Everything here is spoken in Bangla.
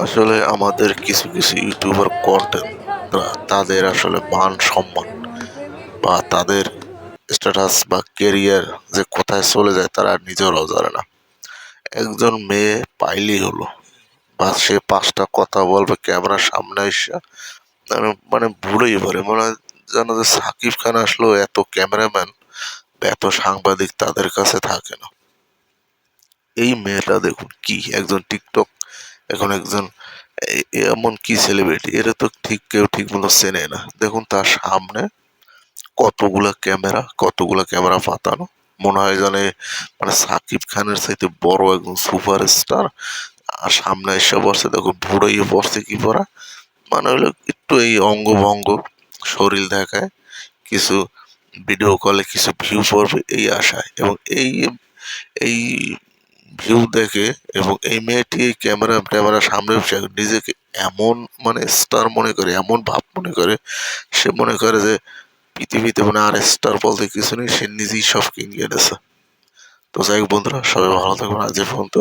আসলে আমাদের কিছু কিছু ইউটিউবার কন্টেন্ট তাদের আসলে মান সম্মান বা তাদের স্ট্যাটাস বা কেরিয়ার যে কোথায় চলে যায় তারা নিজেরাও জানে না। একজন মেয়ে পাইলেই হলো, বা সে 5টা কথা বলবে ক্যামেরার সামনে এসে, মানে ভুলেই পারে মনে হয় যেন যে সাকিব খান আসলেও এত ক্যামেরাম্যান বা এত সাংবাদিক তাদের কাছে থাকে না। এই মেয়েটা দেখুন কি একজন টিকটক, এখন একজন এমন কি সেলিব্রিটি, এটা তো ঠিক কেউ ঠিক মতো চেনে না। দেখুন তার সামনে কতগুলা ক্যামেরা পাতানো, মনে হয় জানে মানে সাকিব খানের চাইতে বড় একজন সুপারস্টার আর সামনে এসে বসে। দেখুন বুড়োই বসছে কি পরা, মানে হলো একটু এই অঙ্গভঙ্গ শরীর দেখায়, কিছু ভিডিও কলে কিছু ভিউ পড়বে এই আশায়, এবং এই এই ভিউ দেখে, এবং এই মেয়েটি এই ক্যামেরা ট্যামেরা সামনে বসে নিজেকে এমন মানে স্টার মনে করে, এমন ভাব মনে করে, সে মনে করে যে পৃথিবীতে মানে আর স্টার বলতে কিছু নেই, সে নিজেই সব কিনে এনেছে। তো যাই হোক বন্ধুরা, সবাই ভালো থাকবেন, আজ এ পর্যন্ত।